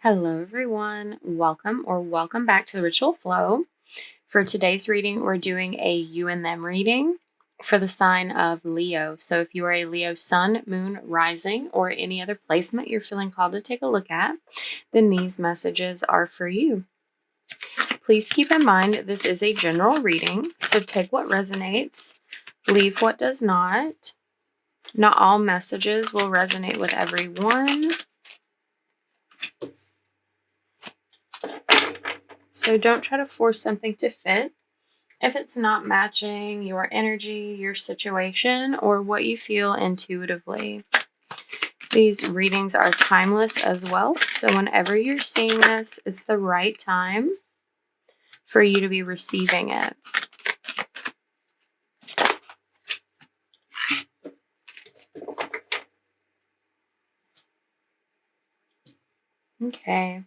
Hello, everyone. Welcome back to the Ritual Flow. For today's reading, we're doing a you and them reading for the sign of Leo. So if you are a Leo sun, moon, rising, or any other placement you're feeling called to take a look at, then these messages are for you. Please keep in mind this is a general reading, so take what resonates, leave what does not. Not all messages will resonate with everyone. So don't try to force something to fit if it's not matching your energy, your situation, or what you feel intuitively. These readings are timeless as well. So whenever you're seeing this, it's the right time for you to be receiving it. Okay.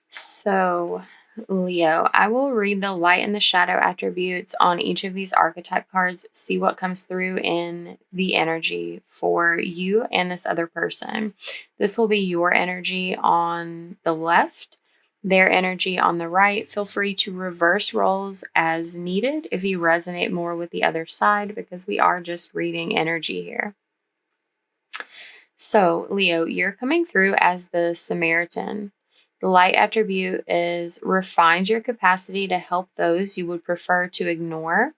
So, Leo, I will read the light and the shadow attributes on each of these archetype cards, see what comes through in the energy for you and this other person. This will be your energy on the left, their energy on the right. Feel free to reverse roles as needed if you resonate more with the other side, because we are just reading energy here. So, Leo, you're coming through as the Samaritan. The light attribute is refines your capacity to help those you would prefer to ignore.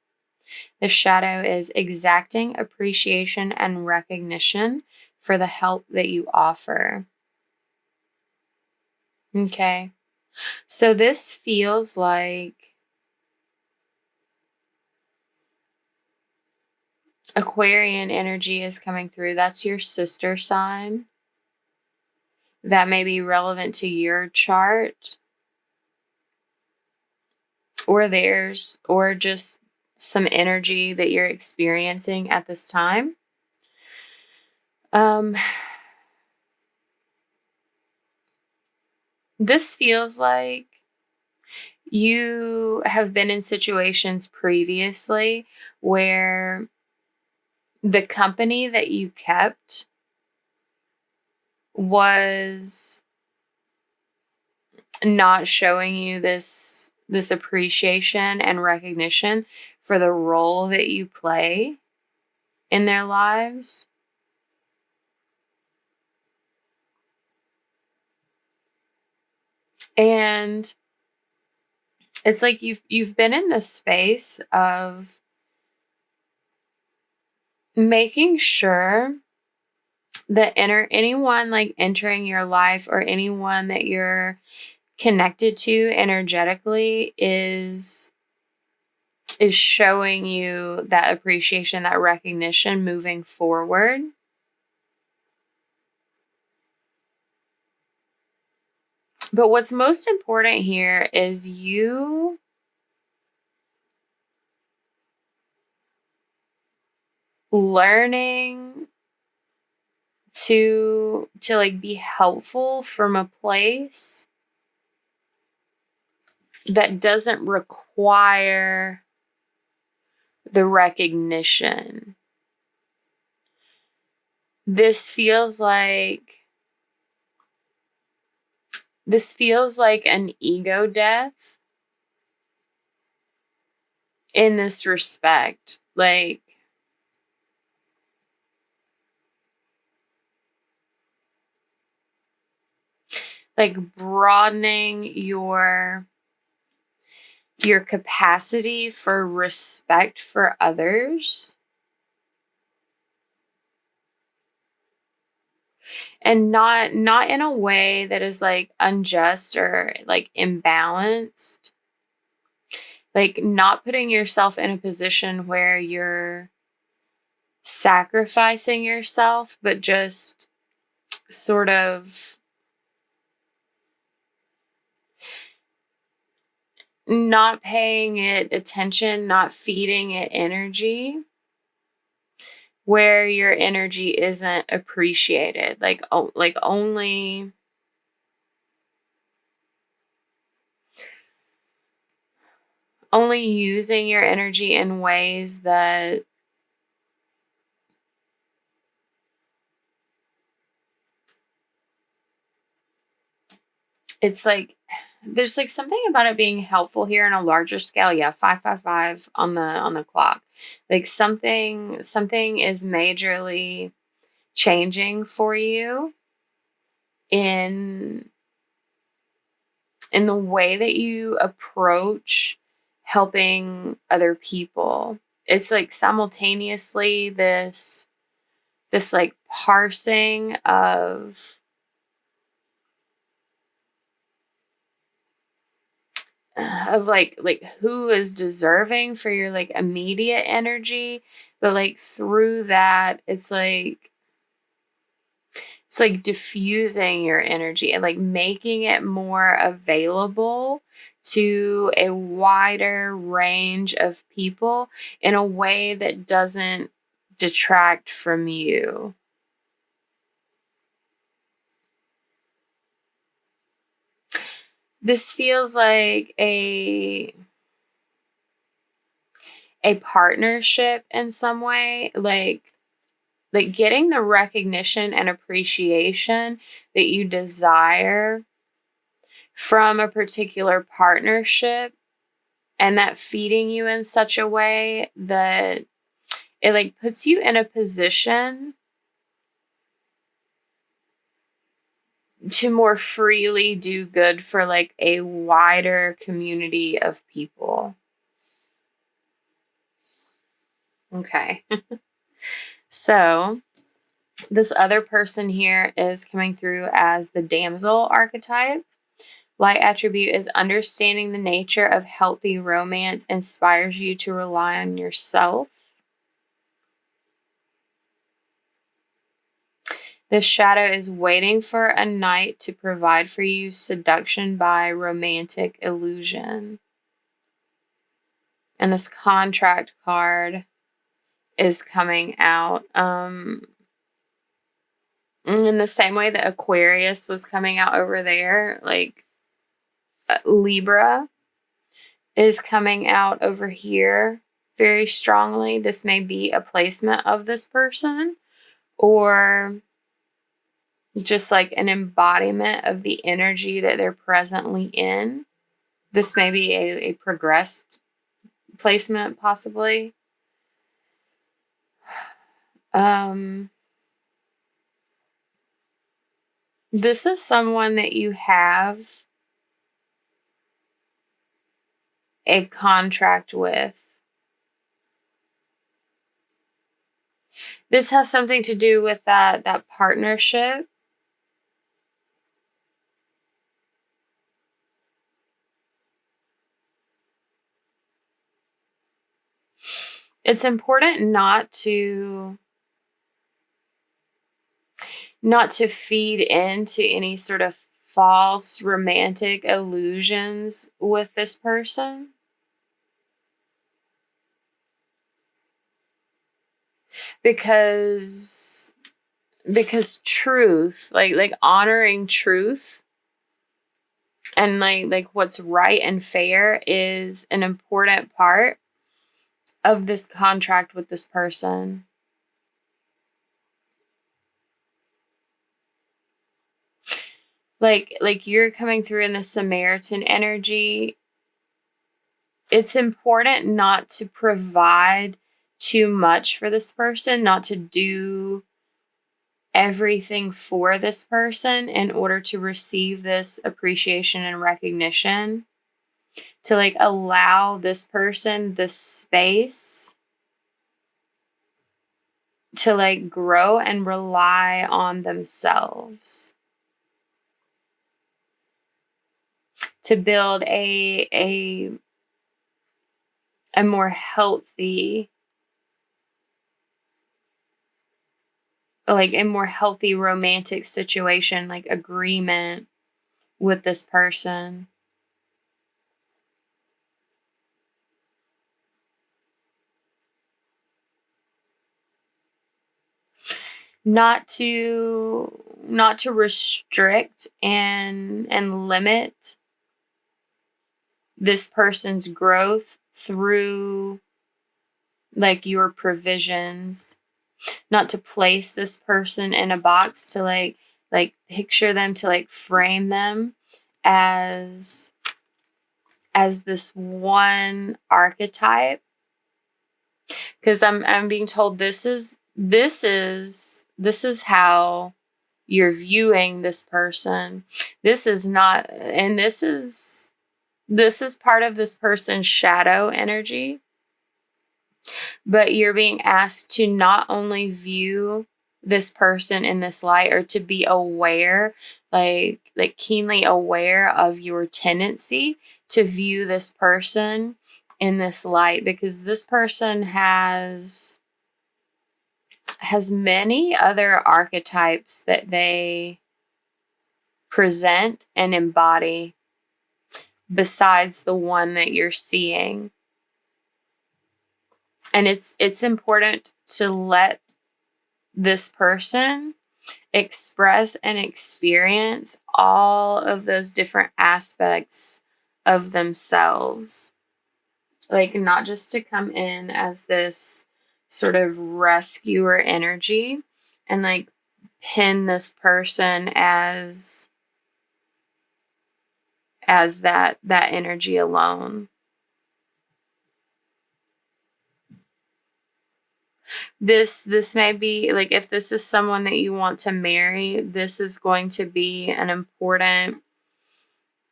The shadow is exacting appreciation and recognition for the help that you offer. Okay. So this feels like Aquarian energy is coming through. That's your sister sign. That may be relevant to your chart or theirs, or just some energy that you're experiencing at this time. This feels like you have been in situations previously where the company that you kept was not showing you this appreciation and recognition for the role that you play in their lives. And it's like you've been in this space of making sure that anyone like entering your life or anyone that you're connected to energetically is showing you that appreciation, that recognition moving forward. But what's most important here is you learning to like be helpful from a place that doesn't require the recognition. This feels like an ego death in this respect. Like broadening your capacity for respect for others, and not in a way that is like unjust or like imbalanced. Like not putting yourself in a position where you're sacrificing yourself, but just sort of not paying it attention, not feeding it energy where your energy isn't appreciated. Like only using your energy in ways that it's like there's like something about it being helpful here on a larger scale. Yeah, 555 on the clock. Like something is majorly changing for you in the way that you approach helping other people. It's like simultaneously this like parsing of like who is deserving for your like immediate energy, but like through that it's like diffusing your energy and like making it more available to a wider range of people in a way that doesn't detract from you. This feels like a partnership in some way, like getting the recognition and appreciation that you desire from a particular partnership, and that feeding you in such a way that it like puts you in a position to more freely do good for like a wider community of people. Okay. So this other person here is coming through as the damsel archetype. Light attribute is understanding the nature of healthy romance inspires you to rely on yourself. The shadow is waiting for a knight to provide for you seduction by romantic illusion. And this contract card is coming out. In the same way that Aquarius was coming out over there, like Libra is coming out over here very strongly. This may be a placement of this person, or just like an embodiment of the energy that they're presently in. This may be a progressed placement, possibly. This is someone that you have a contract with. This has something to do with that partnership. It's important not to feed into any sort of false romantic illusions with this person. Because truth, like honoring truth and like what's right and fair is an important part of this contract with this person. Like you're coming through in the Samaritan energy. It's important not to provide too much for this person, not to do everything for this person in order to receive this appreciation and recognition, to like allow this person the space to like grow and rely on themselves, to build a more healthy, like a more healthy romantic situation, like agreement with this person. Not to restrict and limit this person's growth through like your provisions, not to place this person in a box, to like picture them, to like frame them as this one archetype, because I'm being told this is how you're viewing this person. This is not, and this is part of this person's shadow energy. But you're being asked to not only view this person in this light, or to be aware, like keenly aware of your tendency to view this person in this light, because this person has many other archetypes that they present and embody besides the one that you're seeing. And it's important to let this person express and experience all of those different aspects of themselves. Like, not just to come in as this sort of rescuer energy and like pin this person as that energy alone. This may be like, if this is someone that you want to marry, this is going to be an important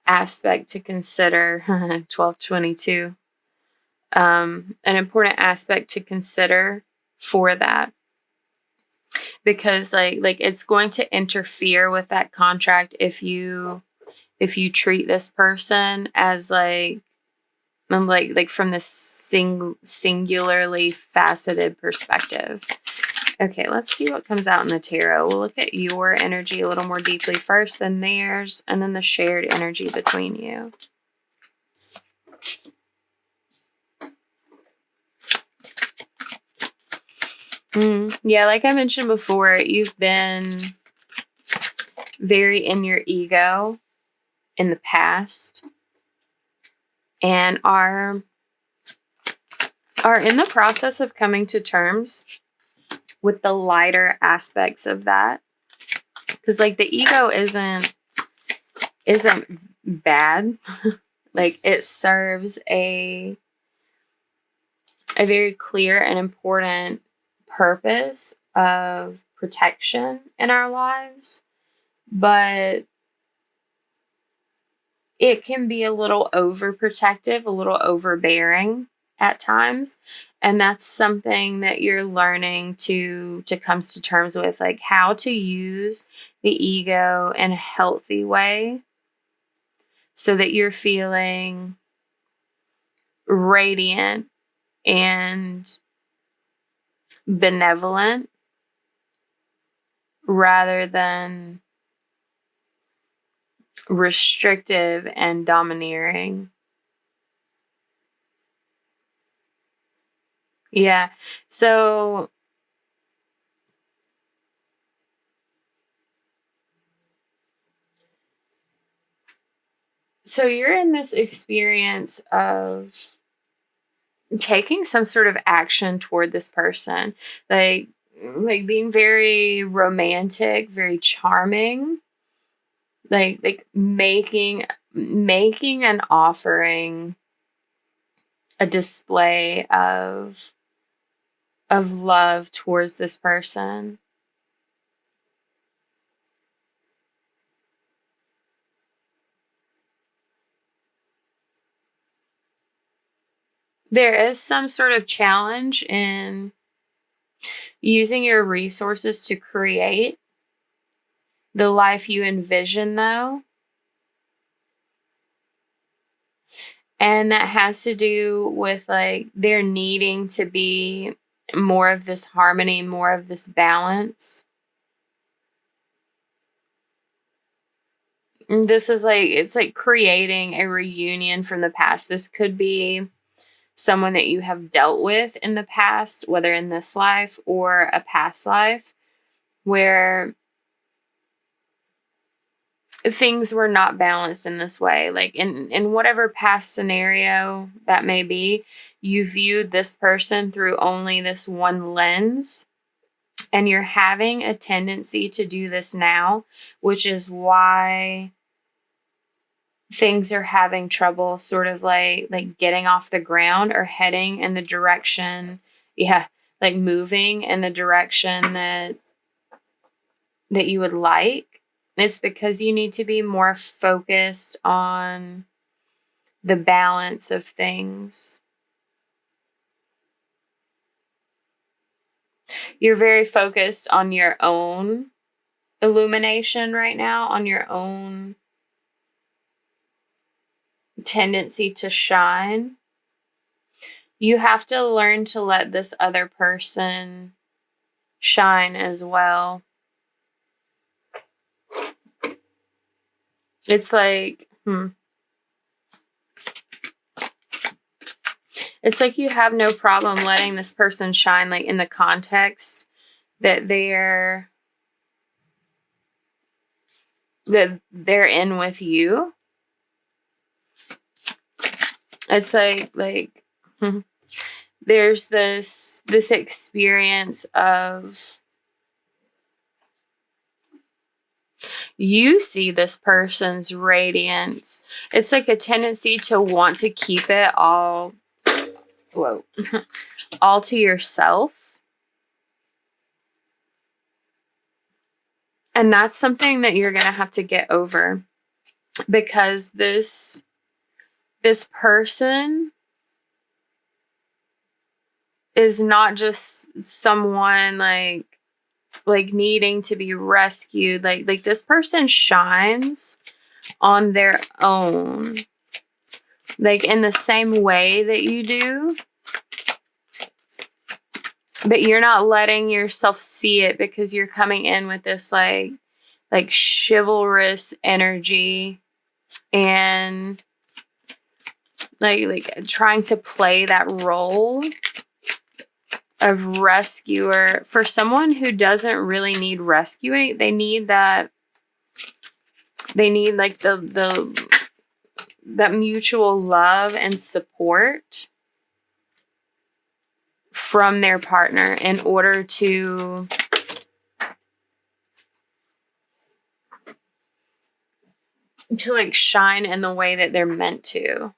aspect to consider. 1222. An important aspect to consider for that, because like it's going to interfere with that contract if you treat this person as like from this singularly faceted perspective. Okay, let's see what comes out in the tarot. We'll look at your energy a little more deeply first, then theirs, and then the shared energy between you. Yeah, like I mentioned before, you've been very in your ego in the past, and are in the process of coming to terms with the lighter aspects of that. Because like the ego isn't bad. Like, it serves a very clear and important purpose of protection in our lives, but it can be a little overprotective, a little overbearing at times. And that's something that you're learning to come to terms with, like how to use the ego in a healthy way so that you're feeling radiant and benevolent rather than restrictive and domineering. Yeah. So you're in this experience of taking some sort of action toward this person, like being very romantic, very charming, like making an offering, a display of love towards this person. There is some sort of challenge in using your resources to create the life you envision, though. And that has to do with like there needing to be more of this harmony, more of this balance. And this is like, it's like creating a reunion from the past. This could be someone that you have dealt with in the past, whether in this life or a past life, where things were not balanced in this way. Like in whatever past scenario that may be, you viewed this person through only this one lens, and you're having a tendency to do this now, which is why things are having trouble sort of like getting off the ground or heading in the direction, like moving in the direction that you would like. It's because you need to be more focused on the balance of things. You're very focused on your own illumination right now, on your own tendency to shine. You have to learn to let this other person shine as well. It's like, it's like you have no problem letting this person shine, like in the context that they're in with you. It's like there's this experience of, you see this person's radiance. It's like a tendency to want to keep it all to yourself. And that's something that you're going to have to get over, because this person is not just someone like needing to be rescued. Like this person shines on their own, like in the same way that you do, but you're not letting yourself see it because you're coming in with this like chivalrous energy and like trying to play that role of rescuer for someone who doesn't really need rescuing. They need that. They need like that mutual love and support from their partner in order to like shine in the way that they're meant to.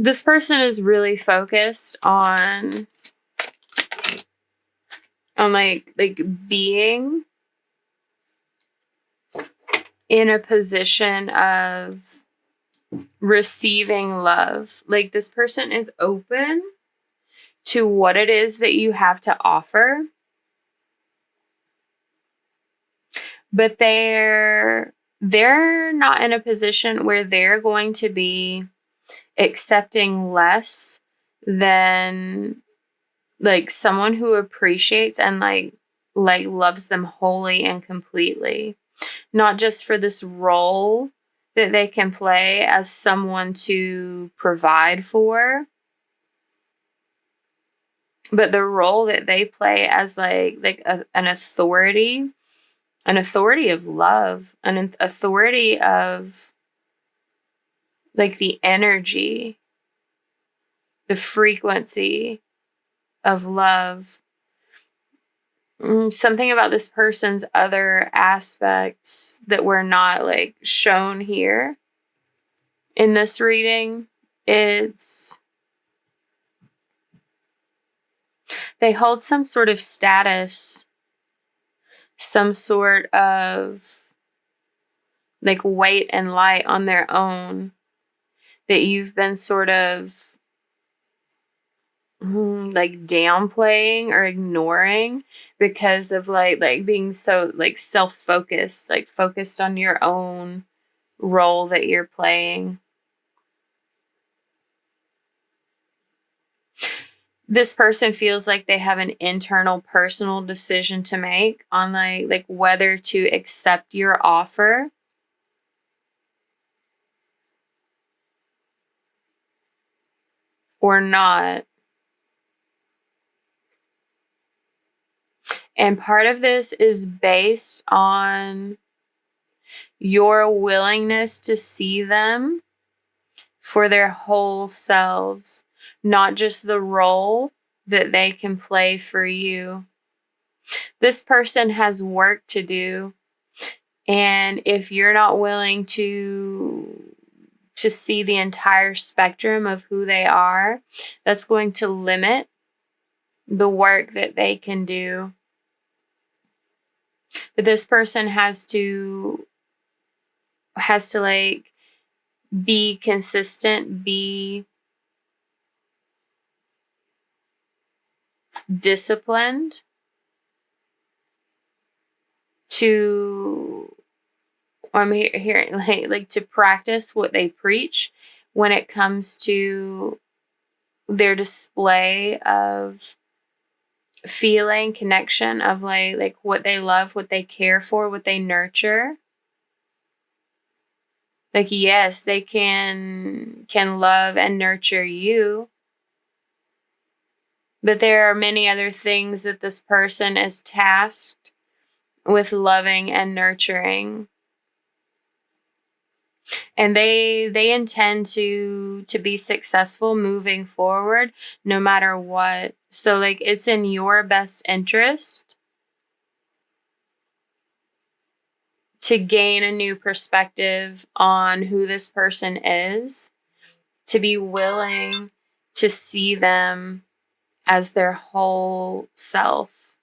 This person is really focused on like being in a position of receiving love. Like this person is open to what it is that you have to offer, but they're not in a position where they're going to be accepting less than like someone who appreciates and like loves them wholly and completely, not just for this role that they can play as someone to provide for, but the role that they play as an authority of love, an authority of like the energy, the frequency of love. Something about this person's other aspects that were not like shown here in this reading. It's they hold some sort of status, some sort of like weight and light on their own that you've been sort of like downplaying or ignoring because of like being so like self-focused, like focused on your own role that you're playing. This person feels like they have an internal personal decision to make on like whether to accept your offer or not. And part of this is based on your willingness to see them for their whole selves, not just the role that they can play for you. This person has work to do, and if you're not willing to see the entire spectrum of who they are, that's going to limit the work that they can do. But this person has to like be consistent, be disciplined to, I'm hearing like to practice what they preach when it comes to their display of feeling connection, of like what they love, what they care for, what they nurture. Like, yes, they can love and nurture you, but there are many other things that this person is tasked with loving and nurturing. And they intend to be successful moving forward no matter what. So like it's in your best interest to gain a new perspective on who this person is, to be willing to see them as their whole self.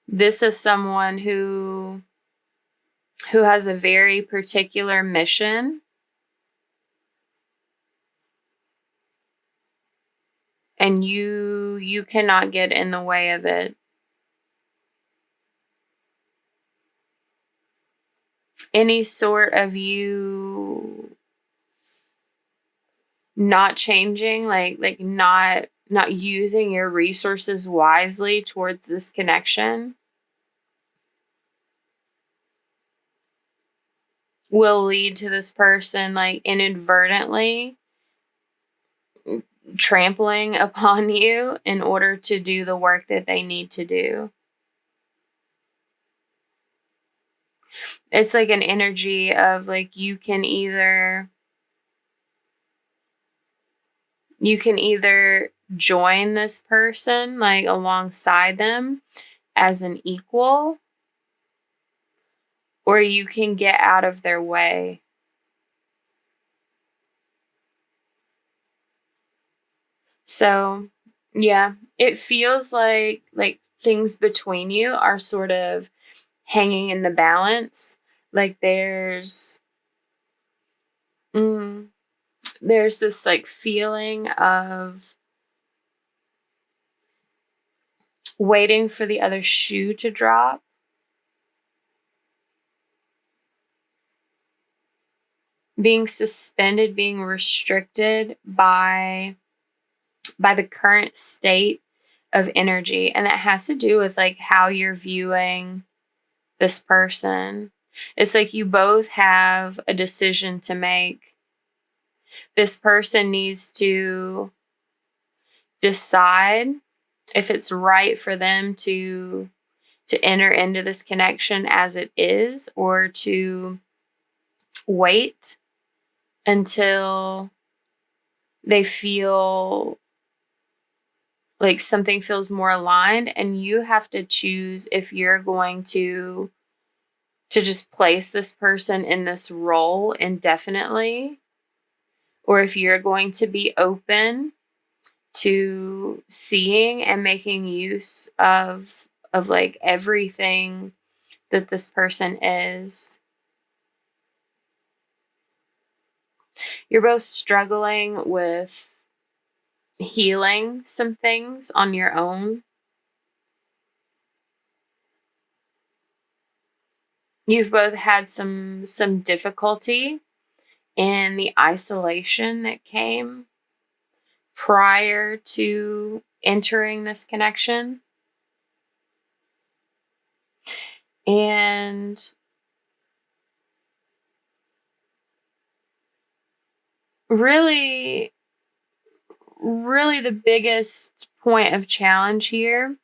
This is someone who has a very particular mission, and you cannot get in the way of it. Any sort of you not changing, like not using your resources wisely towards this connection will lead to this person like inadvertently trampling upon you in order to do the work that they need to do. It's like an energy of like you can either join this person like alongside them as an equal, or you can get out of their way. So, yeah, it feels like things between you are sort of hanging in the balance. Like there's this like feeling of waiting for the other shoe to drop. Being suspended, being restricted by the current state of energy. And that has to do with like how you're viewing this person. It's like you both have a decision to make. This person needs to decide if it's right for them to enter into this connection as it is, or to wait until they feel like something feels more aligned. And you have to choose if you're going to just place this person in this role indefinitely, or if you're going to be open to seeing and making use of like everything that this person is. You're both struggling with healing some things on your own. You've both had some difficulty in the isolation that came prior to entering this connection. And really the biggest point of challenge here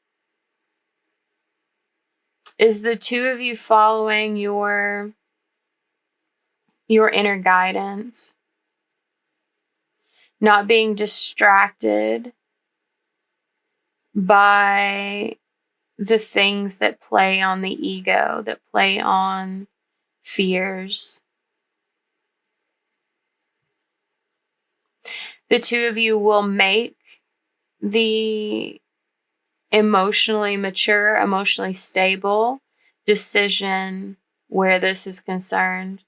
is the two of you following your inner guidance, not being distracted by the things that play on the ego, that play on fears. The two of you will make the emotionally mature, emotionally stable decision where this is concerned.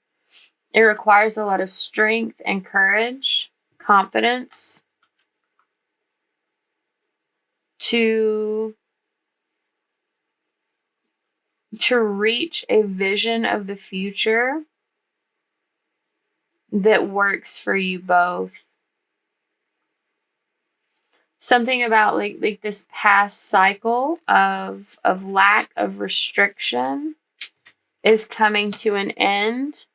It requires a lot of strength and courage, confidence to reach a vision of the future that works for you both. Something about like this past cycle of lack of restriction is coming to an end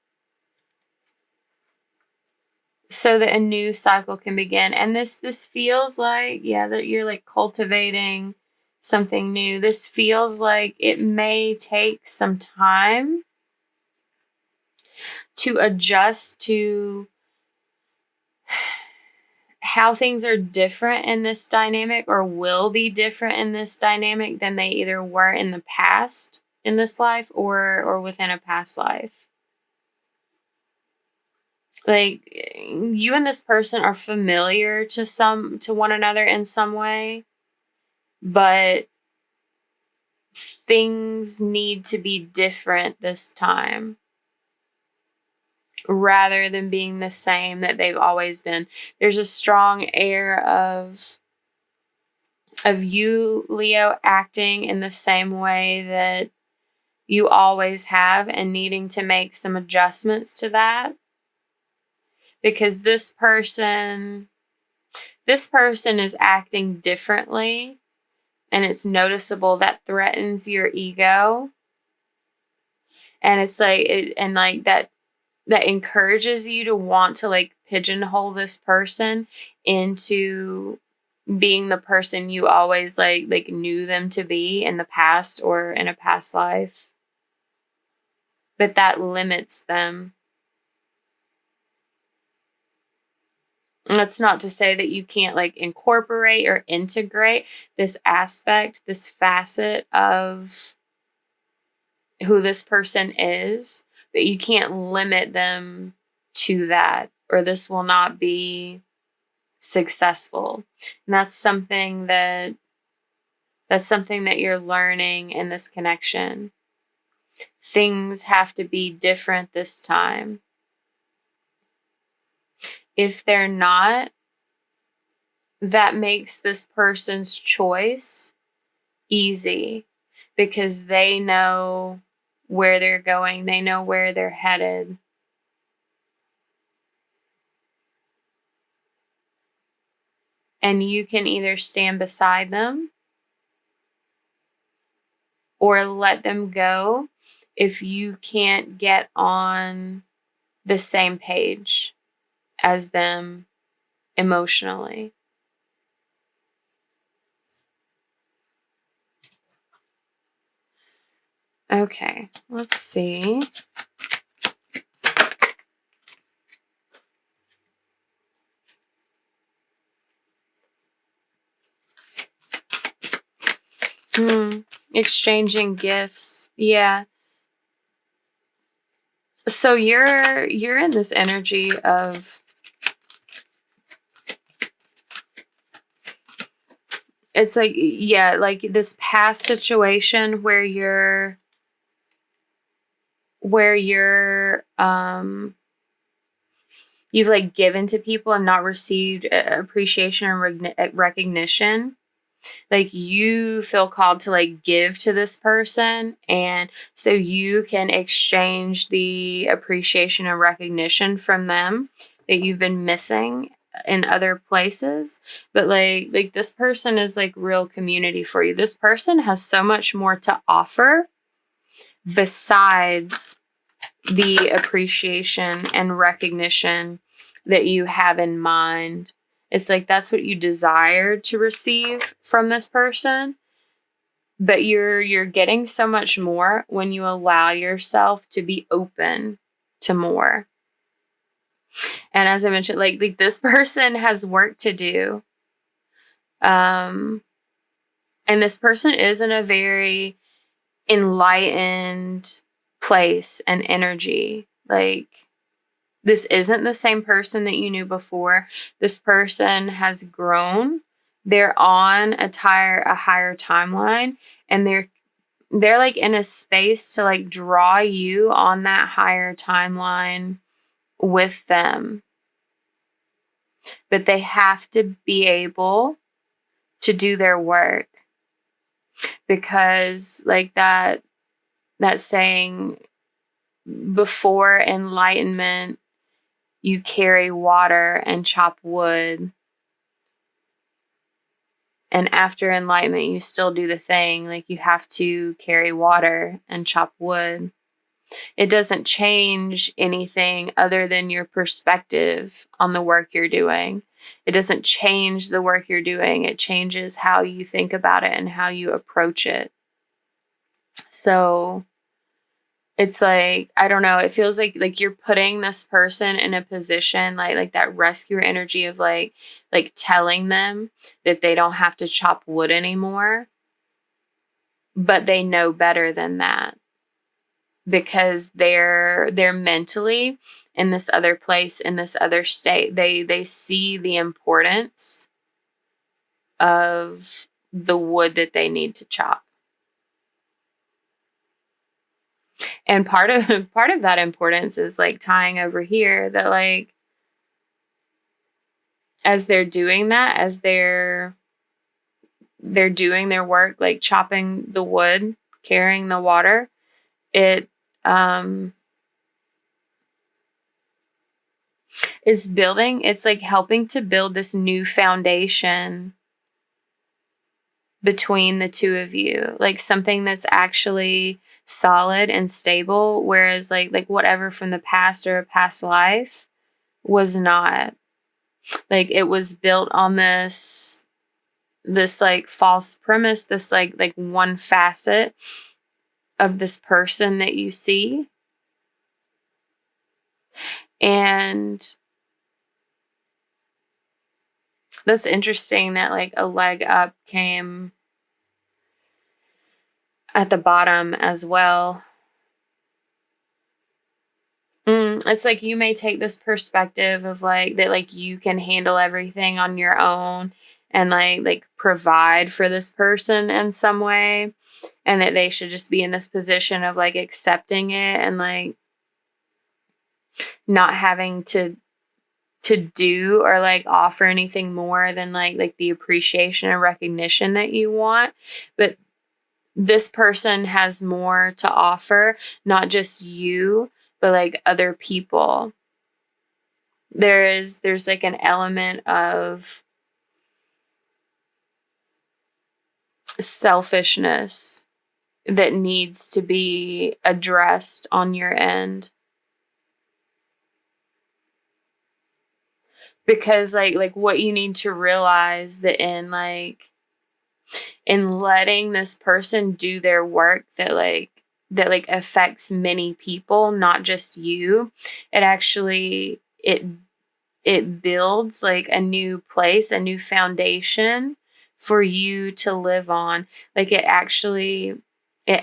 so that a new cycle can begin. And this feels like, that you're like cultivating something new. This feels like it may take some time to adjust to how things are different in this dynamic, or will be different in this dynamic than they either were in the past in this life or within a past life. Like, you and this person are familiar to one another in some way, but things need to be different this time rather than being the same that they've always been. There's a strong air of you, Leo, acting in the same way that you always have and needing to make some adjustments to that. Because this person is acting differently, and it's noticeable. That threatens your ego. And it's like, that encourages you to want to like pigeonhole this person into being the person you always like knew them to be in the past or in a past life. But that limits them. That's not to say that you can't like incorporate or integrate this aspect, this facet of who this person is, but you can't limit them to that, or this will not be successful. And that's something that you're learning in this connection. Things have to be different this time. If they're not, that makes this person's choice easy because they know where they're going. They know where they're headed. And you can either stand beside them or let them go if you can't get on the same page as them emotionally. Okay, let's see. Exchanging gifts. Yeah. So you're in this energy of, it's like, like this past situation where you're you've like given to people and not received appreciation or recognition. Like you feel called to like give to this person, and so you can exchange the appreciation and recognition from them that you've been missing in other places. But like this person is like real community for you. This person has so much more to offer besides the appreciation and recognition that you have in mind. It's like that's what you desire to receive from this person, But you're getting so much more when you allow yourself to be open to more. And as I mentioned, like this person has work to do. And this person is in a very enlightened place and energy. Like, this isn't the same person that you knew before. This person has grown. They're on a higher timeline, and they're like in a space to like draw you on that higher timeline with them. But they have to be able to do their work, because like that saying, before enlightenment you carry water and chop wood, and after enlightenment you still do the thing. Like, you have to carry water and chop wood. It doesn't change anything other than your perspective on the work you're doing. It doesn't change the work you're doing. It changes how you think about it and how you approach it. So it's like, I don't know, it feels like you're putting this person in a position, like that rescuer energy of like telling them that they don't have to chop wood anymore. But they know better than that, because they're mentally in this other place, in this other state. They see the importance of the wood that they need to chop. And part of that importance is like tying over here, that like, as they're doing that, as they're doing their work, like chopping the wood, carrying the water, it is building, it's like helping to build this new foundation between the two of you, like something that's actually solid and stable, whereas like whatever from the past or a past life was not. Like, it was built on this like false premise, this like one facet of this person that you see. And that's interesting that like a leg up came at the bottom as well. It's like you may take this perspective of like that, like you can handle everything on your own and like provide for this person in some way, and that they should just be in this position of like accepting it and like not having to do or like offer anything more than like the appreciation and recognition that you want. But this person has more to offer, not just you, but like other people. There's like an element of selfishness that needs to be addressed on your end. Because like what you need to realize, that in letting this person do their work that affects many people, not just you, it actually it builds like a new place, a new foundation for you to live on. Like, it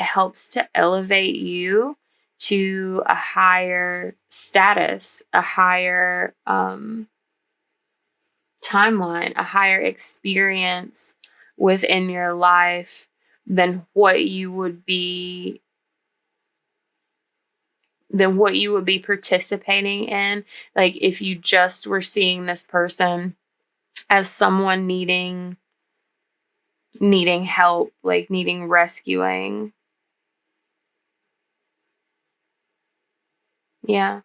helps to elevate you to a higher status, a higher timeline, a higher experience within your life than what you would be participating in. Like, if you just were seeing this person as someone needing help, like needing rescuing. Yeah.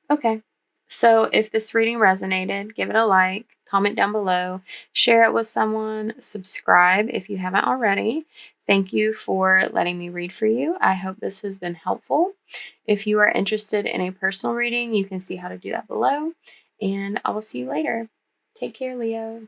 Okay. So if this reading resonated, give it a like, comment down below, share it with someone, subscribe if you haven't already. Thank you for letting me read for you. I hope this has been helpful. If you are interested in a personal reading, you can see how to do that below, and I will see you later. Take care, Leo.